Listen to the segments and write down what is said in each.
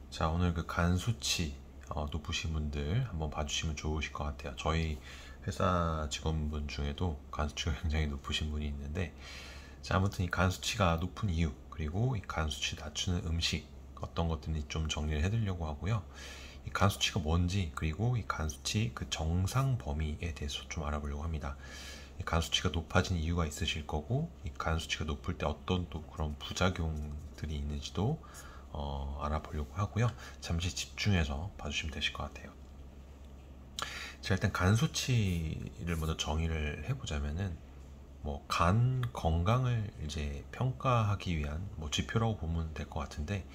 자, 오늘 그 간 수치 높으신 분들 한번 봐주시면 좋으실 것 같아요. 저희 회사 직원분 중에도 간 수치가 굉장히 높으신 분이 있는데, 자, 아무튼 이 간 수치가 높은 이유, 그리고 이 간 수치 낮추는 음식, 어떤 것들인지 좀 정리를 해드리려고 하고요. 이 간 수치가 뭔지, 그리고 이 간 수치 그 정상 범위에 대해서 좀 알아보려고 합니다. 이 간 수치가 높아진 이유가 있으실 거고, 이 간 수치가 높을 때 어떤 또 그런 부작용들이 있는지도 알아보려고 하고요. 잠시 집중해서 봐주시면 되실 것 같아요. 자, 일단 간 수치를 먼저 정의를 해보자면은 간 건강을 이제 평가하기 위한 지표라고 보면 될 것 같은데,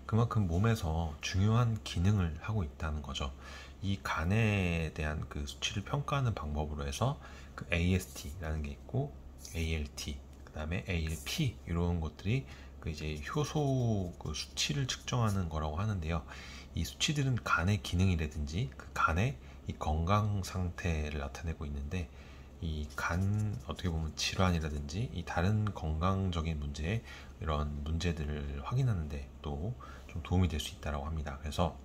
그만큼 몸에서 중요한 기능을 하고 있다는 거죠. 이 간에 대한 그 수치를 평가하는 방법으로 해서 그 AST라는 게 있고, ALT, 그 다음에 ALP 이런 것들이 그 이제 효소 그 수치를 측정하는 거라고 하는데요. 이 수치들은 간의 기능이라든지 그 간의 이 건강 상태를 나타내고 있는데, 이 간 어떻게 보면 질환이라든지 이 다른 건강적인 문제에 이런 문제들을 확인하는데 또 좀 도움이 될 수 있다고 합니다. 그래서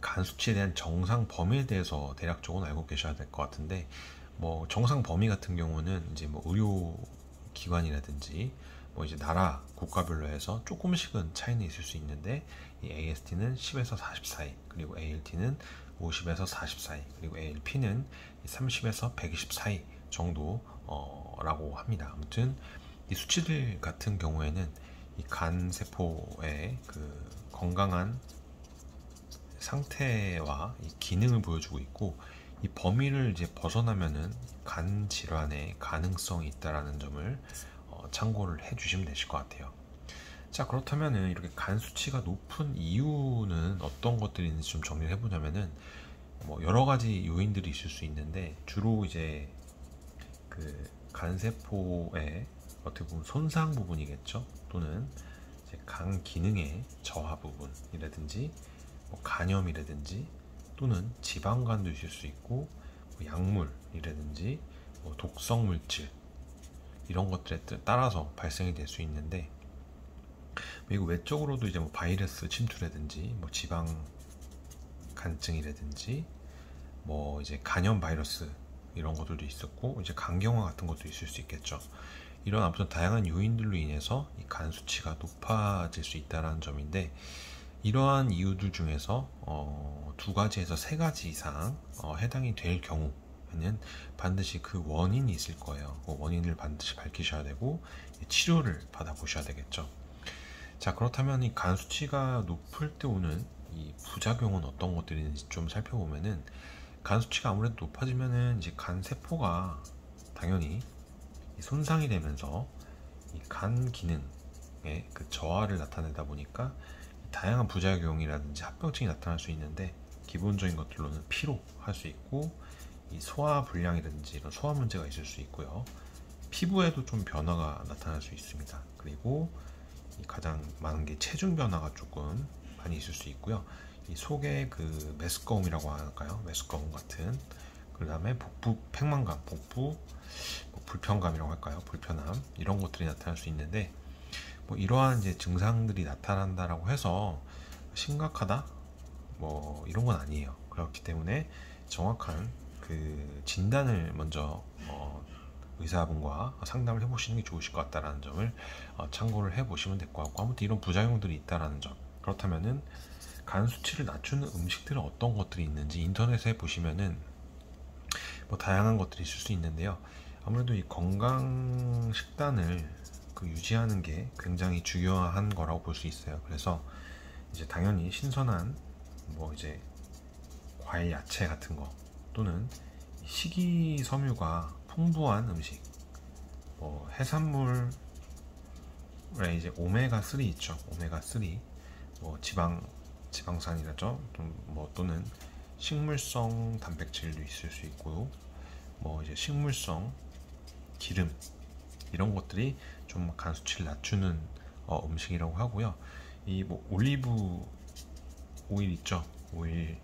간 수치에 대한 정상 범위에 대해서 대략적으로 알고 계셔야 될 것 같은데, 정상 범위 같은 경우는 이제 의료 기관이라든지 이제 나라 국가별로 해서 조금씩은 차이는 있을 수 있는데, 이 AST는 10에서 40 사이, 그리고 ALT는 50에서 40 사이, 그리고 ALP는 30에서 120 사이 정도라고 합니다. 아무튼 이 수치들 같은 경우에는 이 간 세포의 그 건강한 상태와 이 기능을 보여주고 있고, 이 범위를 이제 벗어나면은 간 질환의 가능성이 있다라는 점을 참고를 해주시면 되실 것 같아요. 자, 그렇다면은 이렇게 간 수치가 높은 이유는 어떤 것들이 있는지 좀 정리를 해보자면은 여러 가지 요인들이 있을 수 있는데, 주로 이제 그 간세포의 어떻게 보면 손상 부분이겠죠. 또는 이제 간 기능의 저하 부분이라든지 간염이라든지 또는 지방간도 있을 수 있고, 약물이라든지 독성 물질 이런 것들에 따라서 발생이 될 수 있는데, 그리고 외적으로도 이제 바이러스 침투라든지 지방 간증이라든지 이제 간염 바이러스 이런 것들도 있었고, 이제 간경화 같은 것도 있을 수 있겠죠. 이런 아무튼 다양한 요인들로 인해서 이 간 수치가 높아질 수 있다는 점인데, 이러한 이유들 중에서 두 가지에서 세 가지 이상 해당이 될 경우에는 반드시 그 원인이 있을 거예요. 그 원인을 반드시 밝히셔야 되고 치료를 받아보셔야 되겠죠. 자, 그렇다면 이 간 수치가 높을 때 오는 이 부작용은 어떤 것들이 있는지 좀 살펴보면은, 간 수치가 아무래도 높아지면은 이제 간 세포가 당연히 손상이 되면서 이 간 기능에 그 저하를 나타내다 보니까 다양한 부작용이라든지 합병증이 나타날 수 있는데, 기본적인 것들로는 피로할 수 있고, 이 소화 불량이라든지 이런 소화 문제가 있을 수 있고요. 피부에도 좀 변화가 나타날 수 있습니다. 그리고 가장 많은 게 체중 변화가 조금 많이 있을 수 있고요. 이 속에 그 메스꺼움이라고 할까요? 메스꺼움 같은, 그 다음에 복부 팽만감, 복부 불편감이라고 할까요? 불편함, 이런 것들이 나타날 수 있는데, 이러한 이제 증상들이 나타난다라고 해서 심각하다 이런 건 아니에요. 그렇기 때문에 정확한 그 진단을 먼저 의사분과 상담을 해보시는 게 좋으실 것 같다라는 점을 참고를 해보시면 될 것 같고, 아무튼 이런 부작용들이 있다라는 점. 그렇다면은 간 수치를 낮추는 음식들은 어떤 것들이 있는지 인터넷에 보시면은 다양한 것들이 있을 수 있는데요. 아무래도 이 건강 식단을 유지하는 게 굉장히 중요한 거라고 볼 수 있어요. 그래서 이제 당연히 신선한 이제 과일, 야채 같은 거, 또는 식이섬유가 풍부한 음식, 해산물에 이제 오메가3 있죠. 오메가3, 지방산이라죠. 또는 식물성 단백질도 있을 수 있고, 이제 식물성 기름, 이런 것들이 좀 간 수치를 낮추는 음식이라고 하고요. 이 올리브 오일 있죠. 오일,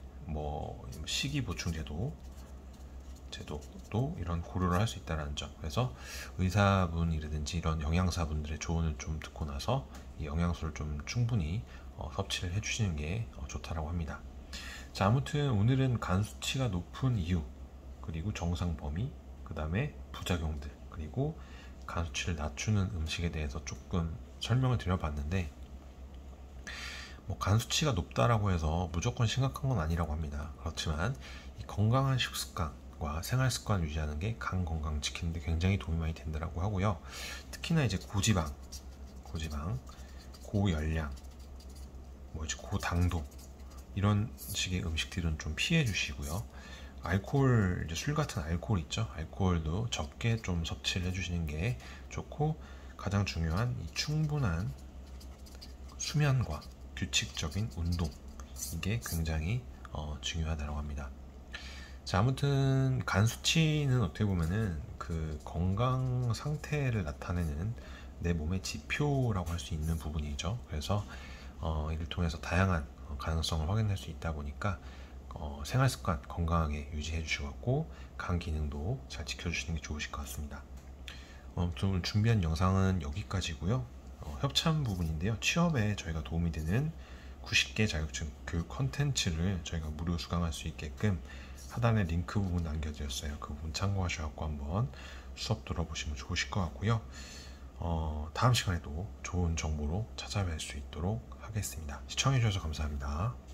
식이 보충 제도도 이런 고려를 할 수 있다는 점. 그래서 의사분이라든지 이런 영양사분들의 조언을 좀 듣고 나서 이 영양소를 좀 충분히 섭취를 해주시는 게 좋다라고 합니다. 자, 아무튼 오늘은 간 수치가 높은 이유, 그리고 정상 범위, 그 다음에 부작용들, 그리고 간 수치를 낮추는 음식에 대해서 조금 설명을 드려봤는데, 뭐 간 수치가 높다라고 해서 무조건 심각한 건 아니라고 합니다. 그렇지만 이 건강한 식습관과 생활 습관 유지하는 게 간 건강 지키는데 굉장히 도움이 많이 된다라고 하고요. 특히나 이제 고지방, 고열량, 뭐 이제 고당도 이런 식의 음식들은 좀 피해 주시고요. 알코올, 이제 술 같은 알코올 있죠? 알코올도 적게 좀 섭취를 해주시는 게 좋고, 가장 중요한 이 충분한 수면과 규칙적인 운동, 이게 굉장히 중요하다고 합니다. 자, 아무튼 간 수치는 어떻게 보면은 그 건강 상태를 나타내는 내 몸의 지표라고 할 수 있는 부분이죠. 그래서 이를 통해서 다양한 가능성을 확인할 수 있다 보니까 생활 습관 건강하게 유지해 주시고 간 기능도 잘 지켜주시는 게 좋으실 것 같습니다. 오늘 준비한 영상은 여기까지고요. 협찬 부분인데요. 취업에 저희가 도움이 되는 90개 자격증 교육 컨텐츠를 저희가 무료 수강할 수 있게끔 하단에 링크 부분 남겨드렸어요. 그 부분 참고하셔서 한번 수업 들어보시면 좋으실 것 같고요. 다음 시간에도 좋은 정보로 찾아뵐 수 있도록 하겠습니다. 시청해주셔서 감사합니다.